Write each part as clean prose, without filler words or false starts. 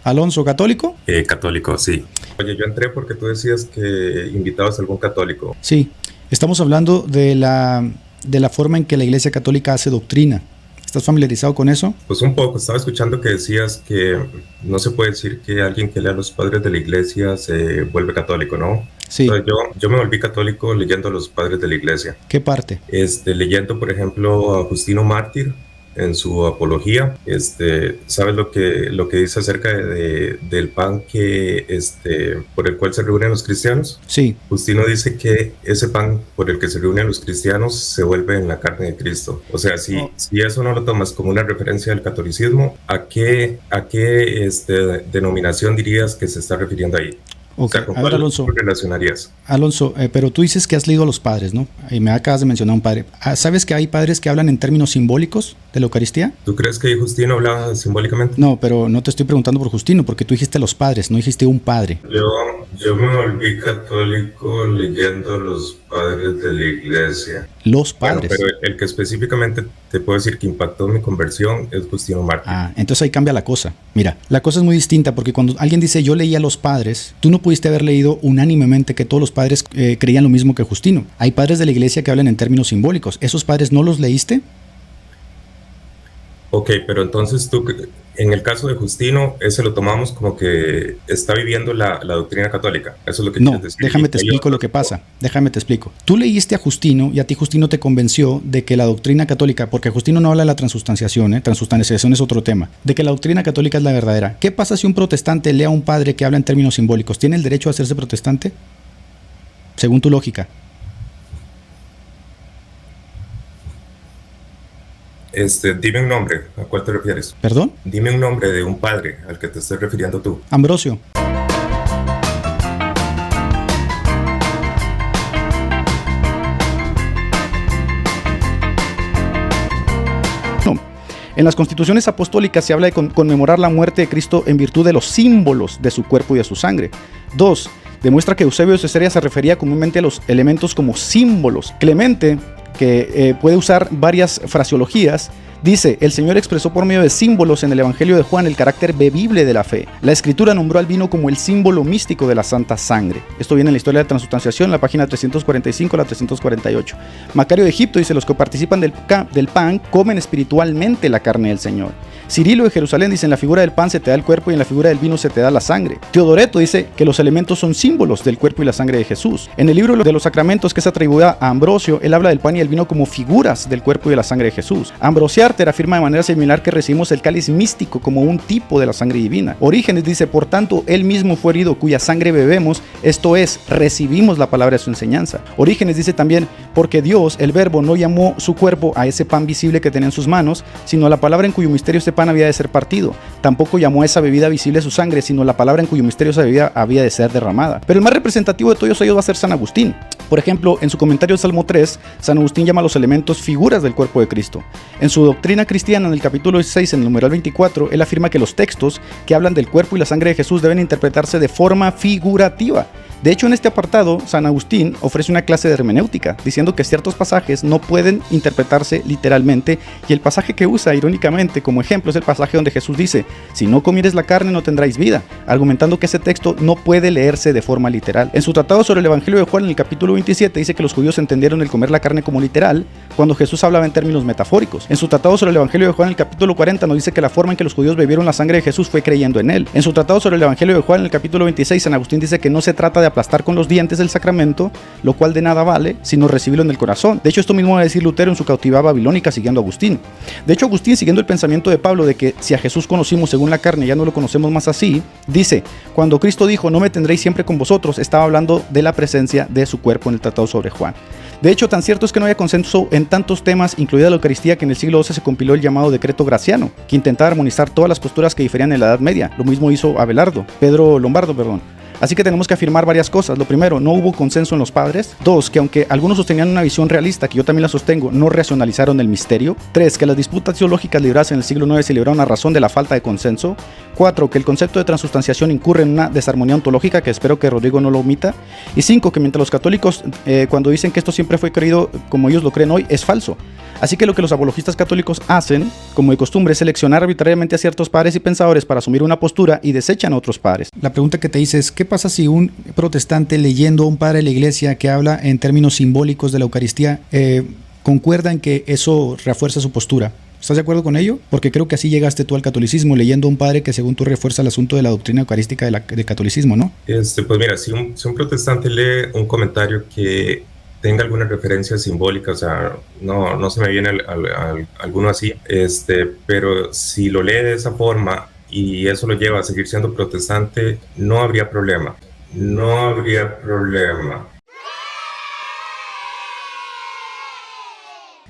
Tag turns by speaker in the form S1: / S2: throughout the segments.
S1: Alonso, ¿católico?
S2: Católico, sí. Oye, yo entré porque tú decías que invitabas a algún católico.
S1: Sí, estamos hablando de la forma en que la Iglesia Católica hace doctrina. ¿Estás familiarizado con eso?
S2: Pues un poco, estaba escuchando que decías que no se puede decir que alguien que lea a los padres de la iglesia se vuelve católico, ¿no?
S1: Sí.
S2: Entonces, yo me volví católico leyendo a los padres de la iglesia.
S1: ¿Qué parte?
S2: Leyendo, por ejemplo, a Justino Mártir en su apología. ¿Sabes lo que dice acerca del pan por el cual se reúnen los cristianos?
S1: Sí.
S2: Justino dice que ese pan por el que se reúnen los cristianos se vuelve en la carne de Cristo. O sea, si eso no lo tomas como una referencia al catolicismo, ¿a qué denominación dirías que se está refiriendo ahí?
S1: Okay.
S2: O sea, ¿con cuál
S1: Alonso,
S2: relacionarías?
S1: Alonso, pero tú dices que has leído a los padres, ¿no? Y me acabas de mencionar un padre. ¿Sabes que hay padres que hablan en términos simbólicos de la Eucaristía?
S2: ¿Tú crees que Justino hablaba simbólicamente?
S1: No, pero no te estoy preguntando por Justino, porque tú dijiste los padres, no dijiste un padre.
S2: Yo me volví católico leyendo a los padres de la iglesia.
S1: Los padres.
S2: Bueno, pero el que específicamente te puedo decir que impactó mi conversión es Justino Mártir.
S1: Entonces ahí cambia la cosa. Mira, la cosa es muy distinta porque cuando alguien dice yo leí a los padres, tú no pudiste haber leído unánimemente que todos los padres creían lo mismo que Justino. Hay padres de la iglesia que hablan en términos simbólicos. ¿Esos padres no los leíste?
S2: Ok, pero entonces tú, en el caso de Justino, ese lo tomamos como que está viviendo la doctrina católica. Eso es lo que quieres decir.
S1: No, déjame te explico lo que pasa. Déjame te explico. Tú leíste a Justino y a ti Justino te convenció de que la doctrina católica, porque Justino no habla de la transustanciación, transustanciación es otro tema, de que la doctrina católica es la verdadera. ¿Qué pasa si un protestante lee a un padre que habla en términos simbólicos? ¿Tiene el derecho a hacerse protestante? Según tu lógica.
S2: Dime un nombre, ¿a cuál te refieres?
S1: ¿Perdón?
S2: Dime un nombre de un padre al que te estés refiriendo tú.
S1: Ambrosio. No. En las constituciones apostólicas se habla de conmemorar la muerte de Cristo en virtud de los símbolos de su cuerpo y de su sangre. 2. Demuestra que Eusebio de Cesarea se refería comúnmente a los elementos como símbolos. Clemente, que puede usar varias fraseologías, dice: el Señor expresó por medio de símbolos en el Evangelio de Juan el carácter bebible de la fe. La Escritura nombró al vino como el símbolo místico de la Santa Sangre. Esto viene en la Historia de la Transustanciación, la página 345 a la 348. Macario de Egipto dice: los que participan del pan comen espiritualmente la carne del Señor. Cirilo de Jerusalén dice: en la figura del pan se te da el cuerpo y en la figura del vino se te da la sangre. Teodoreto dice que los elementos son símbolos del cuerpo y la sangre de Jesús. En el libro de los sacramentos, que es atribuida a Ambrosio, él habla del pan y el vino como figuras del cuerpo y de la sangre de Jesús. Ambrosiarter afirma de manera similar que recibimos el cáliz místico como un tipo de la sangre divina. Orígenes dice: por tanto, él mismo fue herido cuya sangre bebemos, esto es, recibimos la palabra de su enseñanza. Orígenes dice también: porque Dios, el Verbo, no llamó su cuerpo a ese pan visible que tenía en sus manos, sino a la palabra en cuyo misterio este pan había de ser partido. Tampoco llamó a esa bebida visible su sangre, sino la palabra en cuyo misterio esa bebida había de ser derramada. Pero el más representativo de todos ellos va a ser San Agustín. Por ejemplo, en su comentario al Salmo 3, San Agustín llama a los elementos figuras del cuerpo de Cristo. En su doctrina cristiana, en el capítulo 16, en el numeral 24, él afirma que los textos que hablan del cuerpo y la sangre de Jesús deben interpretarse de forma figurativa. De hecho, en este apartado, San Agustín ofrece una clase de hermenéutica, diciendo que ciertos pasajes no pueden interpretarse literalmente, y el pasaje que usa irónicamente como ejemplo es el pasaje donde Jesús dice: si no comieres la carne no tendráis vida, argumentando que ese texto no puede leerse de forma literal. En su tratado sobre el Evangelio de Juan, en el capítulo 27, dice que los judíos entendieron el comer la carne como literal, cuando Jesús hablaba en términos metafóricos. En su tratado sobre el Evangelio de Juan, en el capítulo 40, nos dice que la forma en que los judíos bebieron la sangre de Jesús fue creyendo en él. En su tratado sobre el Evangelio de Juan, en el capítulo 26, San Agustín dice que no se trata de aplastar con los dientes el sacramento, lo cual de nada vale, sino recibirlo en el corazón. De hecho, esto mismo va a decir Lutero en su cautividad babilónica, siguiendo a Agustín. De hecho, Agustín, siguiendo el pensamiento de Pablo de que si a Jesús conocimos según la carne, ya no lo conocemos más así, dice: cuando Cristo dijo no me tendréis siempre con vosotros, estaba hablando de la presencia de su cuerpo en el tratado sobre Juan. De hecho, tan cierto es que no había consenso en tantos temas, incluida la Eucaristía, que en el siglo XII se compiló el llamado Decreto Graciano, que intentaba armonizar todas las posturas que diferían en la Edad Media. Lo mismo hizo Pedro Lombardo. Así que tenemos que afirmar varias cosas. Lo primero, no hubo consenso en los padres. 2, que aunque algunos sostenían una visión realista, que yo también la sostengo, no racionalizaron el misterio. 3, que las disputas teológicas libradas en el siglo IX se libraron a razón de la falta de consenso. 4, que el concepto de transustanciación incurre en una desarmonía ontológica, que espero que Rodrigo no lo omita. Y 5, que mientras los católicos, cuando dicen que esto siempre fue creído como ellos lo creen hoy, es falso. Así que lo que los apologistas católicos hacen, como de costumbre, es seleccionar arbitrariamente a ciertos padres y pensadores para asumir una postura y desechan a otros padres.
S3: La pregunta que te hice es, ¿qué pasa si un protestante leyendo a un padre de la iglesia que habla en términos simbólicos de la Eucaristía concuerda en que eso refuerza su postura? ¿Estás de acuerdo con ello? Porque creo que así llegaste tú al catolicismo, leyendo a un padre que según tú refuerza el asunto de la doctrina eucarística del catolicismo, ¿no?
S2: Pues mira, si un protestante lee un comentario que tenga alguna referencia simbólica, o sea, no se me viene alguno así, pero si lo lee de esa forma y eso lo lleva a seguir siendo protestante, no habría problema. No habría problema.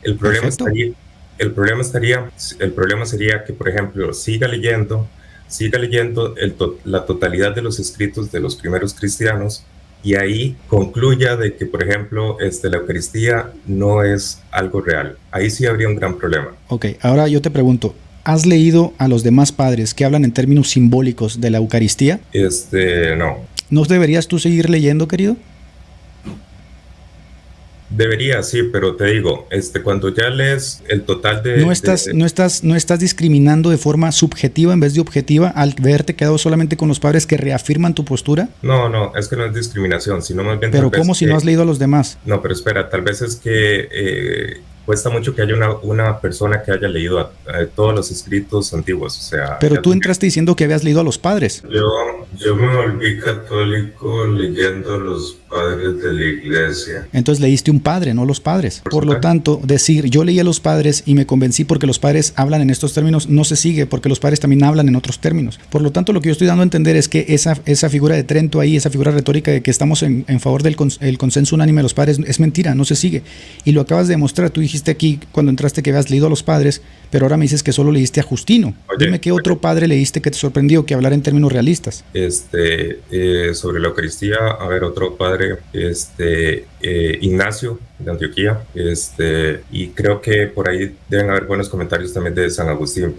S2: El problema sería que, por ejemplo, siga leyendo la totalidad de los escritos de los primeros cristianos y ahí concluya de que, por ejemplo, la Eucaristía no es algo real. Ahí sí habría un gran problema.
S3: Ok, ahora yo te pregunto, ¿has leído a los demás padres que hablan en términos simbólicos de la Eucaristía?
S2: No.
S3: ¿No deberías tú seguir leyendo, querido?
S2: Debería, sí, pero te digo, cuando ya lees el total de...
S3: ¿No estás discriminando de forma subjetiva en vez de objetiva al verte quedado solamente con los padres que reafirman tu postura?
S2: No, es que no es discriminación, sino más bien...
S3: Pero ¿cómo si no has leído a los demás?
S2: No, pero espera, tal vez es que cuesta mucho que haya una persona que haya leído a todos los escritos antiguos, o sea...
S3: Pero tú entraste diciendo que habías leído a los padres.
S2: Yo me volví católico leyendo los padres de la iglesia.
S3: Entonces leíste un padre, no los padres. Por lo tanto, decir yo leí a los padres y me convencí porque los padres hablan en estos términos no se sigue, porque los padres también hablan en otros términos. Por lo tanto, lo que yo estoy dando a entender es que esa figura de Trento ahí, esa figura retórica de que estamos en favor del consenso unánime de los padres, es mentira, no se sigue. Y lo acabas de demostrar, tú dijiste aquí cuando entraste que habías leído a los padres, pero ahora me dices que solo leíste a Justino. Dime qué otro padre leíste que te sorprendió que hablara en términos realistas.
S2: Sobre la Eucaristía, a ver, otro padre, Ignacio de Antioquía, y creo que por ahí deben haber buenos comentarios también de San Agustín.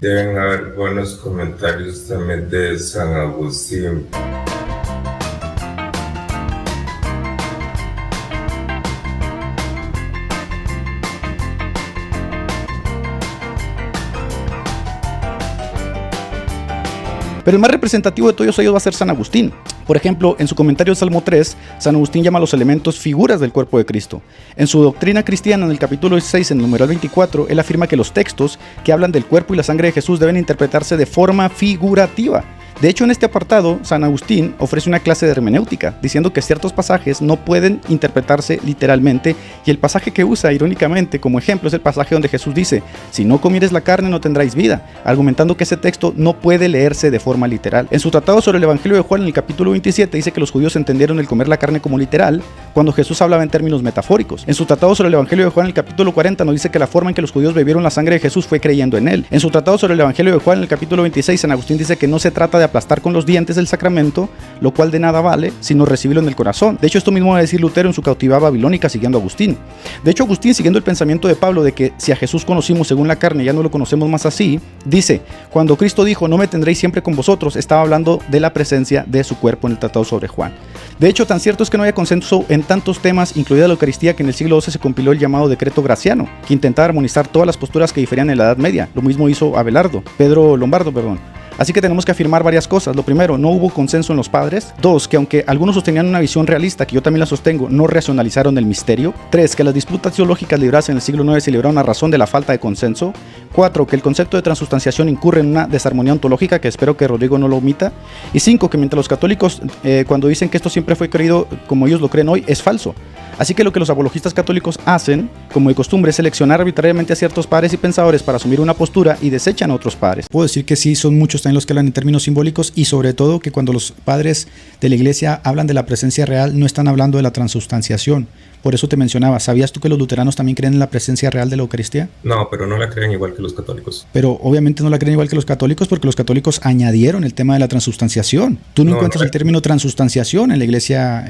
S1: Pero el más representativo de todos ellos va a ser San Agustín. Por ejemplo, en su comentario al Salmo 3, San Agustín llama a los elementos figuras del cuerpo de Cristo. En su Doctrina Cristiana, en el capítulo 16, en el numeral 24, él afirma que los textos que hablan del cuerpo y la sangre de Jesús deben interpretarse de forma figurativa. De hecho, en este apartado, San Agustín ofrece una clase de hermenéutica, diciendo que ciertos pasajes no pueden interpretarse literalmente, y el pasaje que usa irónicamente como ejemplo es el pasaje donde Jesús dice: si no comieres la carne no tendráis vida, argumentando que ese texto no puede leerse de forma literal. En su tratado sobre el Evangelio de Juan, en el capítulo 27, dice que los judíos entendieron el comer la carne como literal, cuando Jesús hablaba en términos metafóricos. En su tratado sobre el Evangelio de Juan, en el capítulo 40, nos dice que la forma en que los judíos bebieron la sangre de Jesús fue creyendo en él. En su tratado sobre el Evangelio de Juan, en el capítulo 26, San Agustín dice que no se trata de aplastar con los dientes el sacramento, lo cual de nada vale, sino recibirlo en el corazón. De hecho, esto mismo va a decir Lutero en su cautividad babilónica siguiendo a Agustín. De hecho, Agustín, siguiendo el pensamiento de Pablo de que si a Jesús conocimos según la carne, ya no lo conocemos más así, dice: cuando Cristo dijo no me tendréis siempre con vosotros, estaba hablando de la presencia de su cuerpo en el tratado sobre Juan. De hecho, tan cierto es que no había consenso en tantos temas, incluida la Eucaristía, que en el siglo XII se compiló el llamado Decreto Graciano, que intentaba armonizar todas las posturas que diferían en la Edad Media. Lo mismo hizo Pedro Lombardo. Así que tenemos que afirmar varias cosas. Lo primero, no hubo consenso en los padres. 2, que aunque algunos sostenían una visión realista, que yo también la sostengo, no racionalizaron el misterio. 3, que las disputas teológicas libradas en el siglo IX se libraron a razón de la falta de consenso. 4, que el concepto de transustanciación incurre en una desarmonía ontológica, que espero que Rodrigo no lo omita. Y 5, que mientras los católicos, cuando dicen que esto siempre fue creído como ellos lo creen hoy, es falso. Así que lo que los apologistas católicos hacen, como de costumbre, es seleccionar arbitrariamente a ciertos padres y pensadores para asumir una postura y desechan a otros padres.
S3: Puedo decir que sí, son muchos también los que hablan en términos simbólicos y sobre todo que cuando los padres de la iglesia hablan de la presencia real no están hablando de la transustanciación. Por eso te mencionaba, ¿sabías tú que los luteranos también creen en la presencia real de la Eucaristía?
S2: No, pero no la creen igual que los católicos.
S3: Pero obviamente no la creen igual que los católicos porque los católicos añadieron el tema de la transustanciación. Tú no encuentras el término transustanciación en la iglesia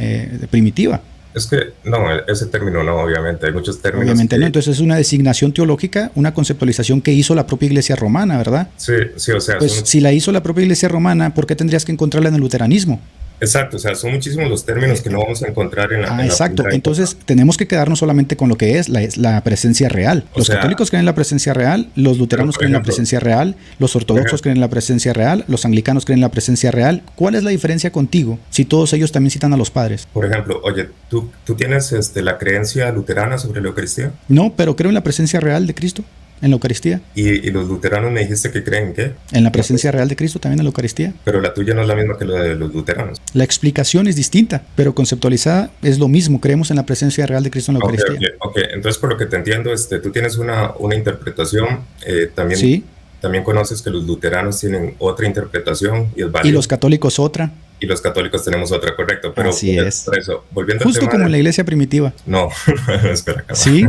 S3: primitiva.
S2: Es que, no, ese término no, obviamente, hay muchos términos.
S3: Obviamente no, entonces es una designación teológica, una conceptualización que hizo la propia iglesia romana, ¿verdad?
S2: Sí, o sea.
S3: Pues si la hizo la propia iglesia romana, ¿por qué tendrías que encontrarla en el luteranismo?
S2: Exacto, o sea, son muchísimos los términos que no vamos a encontrar en la
S3: exacto, entonces tenemos que quedarnos solamente con lo que es la presencia real. Los católicos creen en la presencia real, los luteranos creen en la presencia real, los ortodoxos creen en la presencia real, los anglicanos creen en la presencia real. ¿Cuál es la diferencia contigo si todos ellos también citan a los padres?
S2: Por ejemplo, oye, ¿tú tienes la creencia luterana sobre la Eucaristía?
S3: No, pero creo en la presencia real de Cristo. En la Eucaristía.
S2: ¿Y los luteranos me dijiste que creen en qué?
S3: En la presencia real de Cristo también en la Eucaristía.
S2: Pero la tuya no es la misma que la de los luteranos.
S3: La explicación es distinta, pero conceptualizada es lo mismo. Creemos en la presencia real de Cristo en la Eucaristía.
S2: Ok, entonces por lo que te entiendo, tú tienes una interpretación, también,
S3: sí.
S2: También conoces que los luteranos tienen otra interpretación y es válida.
S3: Y los católicos otra.
S2: Y los católicos tenemos otra, correcto. Pero
S3: así es.
S2: Por eso, volviendo
S3: justo
S2: al tema
S3: como en la iglesia primitiva.
S2: No, espera.
S3: Sí,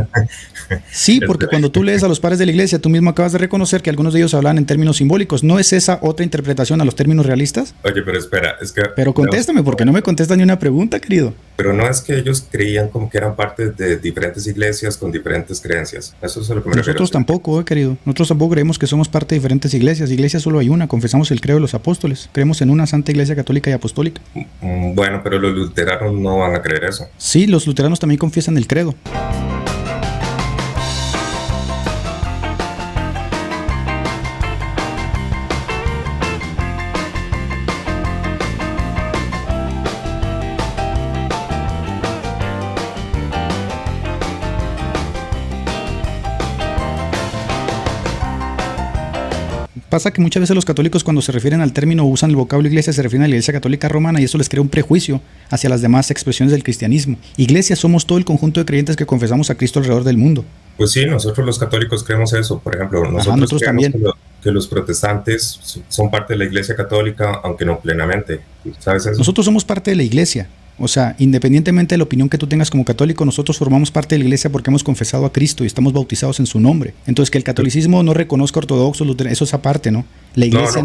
S3: sí, porque cuando tú lees a los padres de la iglesia, tú mismo acabas de reconocer que algunos de ellos hablan en términos simbólicos. ¿No es esa otra interpretación a los términos realistas?
S2: Oye, pero espera, es que...
S3: Pero contéstame, porque no me contestas ni una pregunta, querido.
S2: Pero no es que ellos creían como que eran parte de diferentes iglesias con diferentes creencias. Eso es a lo que me refiero.
S3: Nosotros tampoco, querido. Nosotros tampoco creemos que somos parte de diferentes iglesias. Iglesia solo hay una. Confesamos el credo de los apóstoles. Creemos en una santa iglesia católica y apostólica.
S2: Bueno, pero los luteranos no van a creer eso.
S3: Sí, los luteranos también confiesan el credo. Pasa que muchas veces los católicos cuando se refieren al término o usan el vocablo iglesia se refieren a la iglesia católica romana y eso les crea un prejuicio hacia las demás expresiones del cristianismo. Iglesia somos todo el conjunto de creyentes que confesamos a Cristo alrededor del mundo.
S2: Pues sí, nosotros los católicos creemos eso. Por ejemplo, nosotros creemos también que los protestantes son parte de la iglesia católica, aunque no plenamente. ¿Sabes eso?
S3: Nosotros somos parte de la iglesia. O sea, independientemente de la opinión que tú tengas como católico, nosotros formamos parte de la iglesia porque hemos confesado a Cristo y estamos bautizados en su nombre. Entonces, que el catolicismo no reconozca ortodoxos, luteranos, eso es aparte, ¿no? La iglesia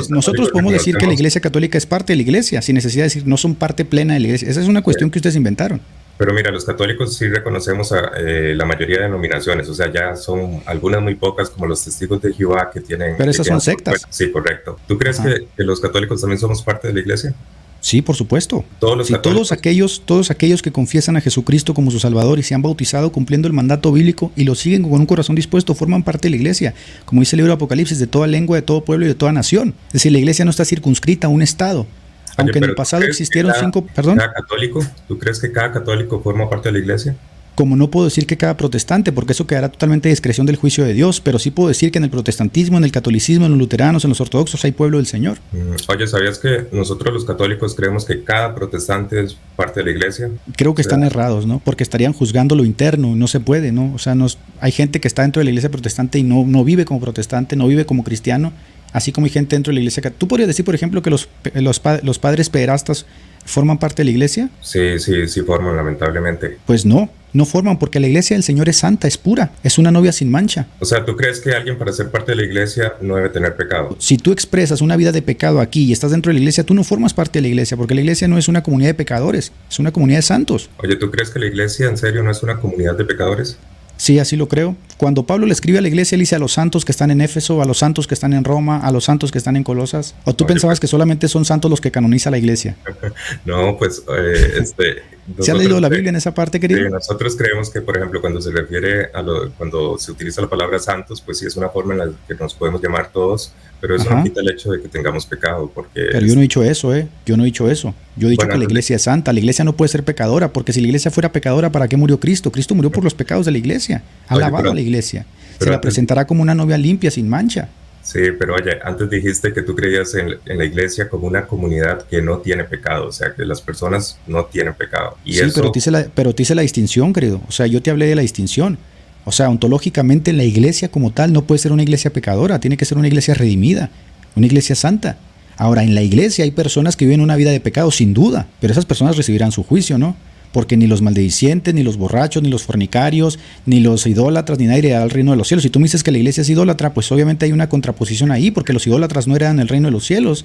S3: nosotros podemos decir que la iglesia católica es parte de la iglesia, sin necesidad de decir no son parte plena de la iglesia. Esa es una cuestión que ustedes inventaron.
S2: Pero mira, los católicos sí reconocemos a la mayoría de denominaciones, o sea, ya son algunas muy pocas como los testigos de Jehová que tienen...
S3: Pero esas son sectas.
S2: Sí, correcto. ¿Tú crees que los católicos también somos parte de la iglesia?
S3: Sí, por supuesto.
S2: Todos
S3: aquellos que confiesan a Jesucristo como su Salvador y se han bautizado cumpliendo el mandato bíblico y lo siguen con un corazón dispuesto, forman parte de la iglesia. Como dice el libro de Apocalipsis, de toda lengua, de todo pueblo y de toda nación. Es decir, la iglesia no está circunscrita a un estado. Aunque en el pasado existieron
S2: ¿Tú crees que cada católico forma parte de la iglesia?
S3: Como no puedo decir que cada protestante, porque eso quedará totalmente a discreción del juicio de Dios, pero sí puedo decir que en el protestantismo, en el catolicismo, en los luteranos, en los ortodoxos hay pueblo del Señor.
S2: Oye, ¿sabías que nosotros los católicos creemos que cada protestante es parte de la iglesia?
S3: Creo que están errados, ¿no? Porque estarían juzgando lo interno, no se puede, ¿no? O sea, hay gente que está dentro de la iglesia protestante y no vive como protestante, no vive como cristiano, así como hay gente dentro de la iglesia. ¿Tú podrías decir, por ejemplo, que los padres pederastas forman parte de la iglesia?
S2: Sí forman, lamentablemente.
S3: Pues no forman, porque la iglesia del Señor es santa, es pura, es una novia sin mancha.
S2: O sea, ¿tú crees que alguien para ser parte de la iglesia no debe tener pecado?
S3: Si tú expresas una vida de pecado aquí y estás dentro de la iglesia, tú no formas parte de la iglesia, porque la iglesia no es una comunidad de pecadores, es una comunidad de santos.
S2: Oye, ¿tú crees que la iglesia en serio no es una comunidad de pecadores?
S3: Sí, así lo creo. Cuando Pablo le escribe a la iglesia, él dice a los santos que están en Éfeso, a los santos que están en Roma, a los santos que están en Colosas. ¿O tú pensabas que solamente son santos los que canoniza la iglesia?
S2: No, pues...
S3: ¿Se ha leído la Biblia en esa parte, querido?
S2: Sí, nosotros creemos que, por ejemplo, cuando se refiere cuando se utiliza la palabra santos, pues sí es una forma en la que nos podemos llamar todos, pero eso no quita el hecho de que tengamos pecado, porque...
S3: Pero yo no he dicho eso, Yo no he dicho eso. Yo he dicho que la iglesia es santa. La iglesia no puede ser pecadora, porque si la iglesia fuera pecadora, ¿para qué murió Cristo? Cristo murió por los pecados de la iglesia. Ha lavado a la iglesia. Se la presentará como una novia limpia, sin mancha.
S2: Sí, pero oye, antes dijiste que tú creías en la iglesia como una comunidad que no tiene pecado, o sea, que las personas no tienen pecado. Y
S3: Sí,
S2: eso,
S3: pero te hice la distinción, querido. O sea, yo te hablé de la distinción. O sea, ontológicamente la iglesia como tal no puede ser una iglesia pecadora, tiene que ser una iglesia redimida, una iglesia santa. Ahora, en la iglesia hay personas que viven una vida de pecado, sin duda, pero esas personas recibirán su juicio, ¿no? Porque ni los maldicientes, ni los borrachos, ni los fornicarios, ni los idólatras, ni nadie heredará el reino de los cielos. Si tú me dices que la iglesia es idólatra, pues obviamente hay una contraposición ahí, porque los idólatras no heredan el reino de los cielos.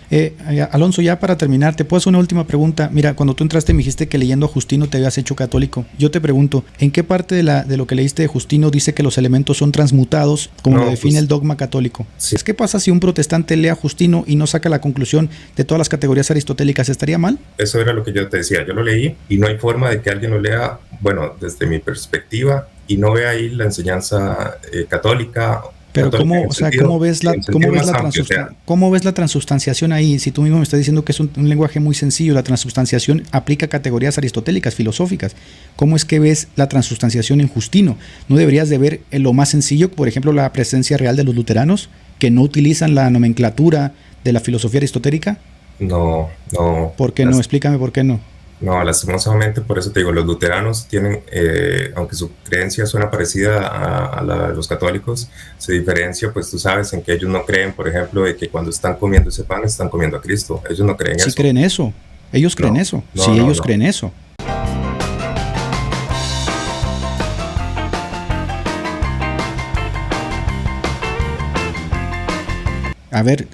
S3: Alonso, ya para terminar, te puedo hacer una última pregunta. Mira, cuando tú entraste me dijiste que leyendo a Justino te habías hecho católico. Yo te pregunto, ¿en qué parte de lo que leíste de Justino dice que los elementos son transmutados, como lo define el dogma católico?
S2: Sí.
S3: ¿Qué pasa si un protestante lee a Justino y no saca la conclusión de todas las categorías aristotélicas? ¿Estaría mal?
S2: Eso era lo que yo te decía, yo lo leí y no hay forma de que alguien lo lea, bueno, desde mi perspectiva, y no vea ahí la enseñanza católica.
S3: Pero
S2: católica
S3: ¿cómo, o sea, ¿cómo ves la transustanciación ahí? Si tú mismo me estás diciendo que es un lenguaje muy sencillo, la transustanciación aplica categorías aristotélicas, filosóficas. ¿Cómo es que ves la transustanciación en Justino? ¿No deberías de ver lo más sencillo, por ejemplo, la presencia real de los luteranos, que no utilizan la nomenclatura de la filosofía aristotélica?
S2: No.
S3: ¿Por qué no? Explícame por qué no.
S2: No, lastimosamente, por eso te digo, los luteranos tienen, aunque su creencia suena parecida a la de los católicos, se diferencia, pues tú sabes, en que ellos no creen, por ejemplo, de que cuando están comiendo ese pan están comiendo a Cristo. Ellos no creen eso.
S3: Sí creen eso. Ellos creen eso. Sí, ellos creen eso. A ver,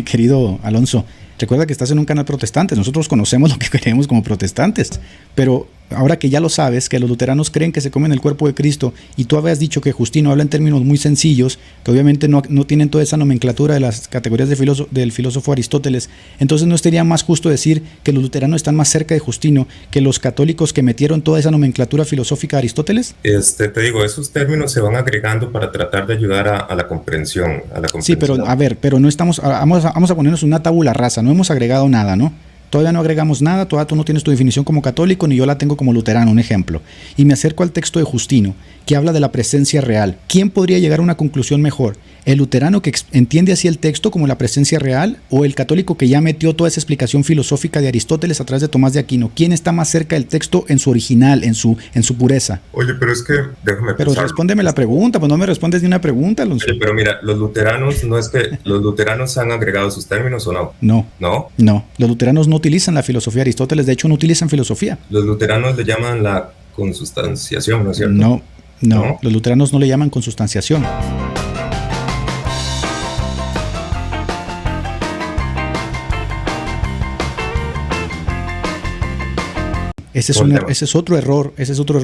S3: querido Alonso, recuerda que estás en un canal protestante. Nosotros conocemos lo que creemos como protestantes, pero ahora que ya lo sabes, que los luteranos creen que se comen el cuerpo de Cristo, y tú habías dicho que Justino habla en términos muy sencillos, que obviamente no tienen toda esa nomenclatura de las categorías del filósofo Aristóteles, entonces ¿no sería más justo decir que los luteranos están más cerca de Justino que los católicos que metieron toda esa nomenclatura filosófica de Aristóteles?
S2: Te digo, esos términos se van agregando para tratar de ayudar a la comprensión.
S3: Sí, pero a ver, pero no estamos, vamos a ponernos una tabula rasa, no hemos agregado nada, ¿no? Todavía no agregamos nada, todavía tú no tienes tu definición como católico, ni yo la tengo como luterano, un ejemplo. Y me acerco al texto de Justino, que habla de la presencia real. ¿Quién podría llegar a una conclusión mejor? ¿El luterano que entiende así el texto como la presencia real, o el católico que ya metió toda esa explicación filosófica de Aristóteles a través de Tomás de Aquino? ¿Quién está más cerca del texto en su original, en su pureza?
S2: Oye, pero es que, déjame
S3: Pero
S2: pensar.
S3: respóndeme la pregunta, pues no me respondes ni una pregunta, Alonso.
S2: Oye, pero mira, los luteranos, no es que los luteranos han agregado sus términos o no.
S3: No, los luteranos no utilizan la filosofía de Aristóteles, de hecho no utilizan filosofía.
S2: Los luteranos le llaman la consustanciación, ¿no es cierto?
S3: No, los luteranos no le llaman consustanciación. Ese es otro error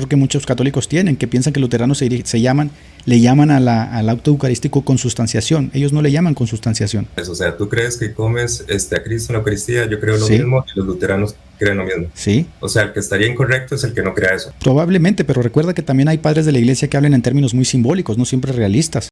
S3: que muchos católicos tienen, que piensan que luteranos le llaman al acto eucarístico consustanciación. Ellos no le llaman consustanciación.
S2: O sea, tú crees que comes a Cristo en la Eucaristía, yo creo lo mismo, y los luteranos creen lo mismo.
S3: Sí.
S2: O sea, el que estaría incorrecto es el que no crea eso.
S3: Probablemente, pero recuerda que también hay padres de la iglesia que hablan en términos muy simbólicos, no siempre realistas.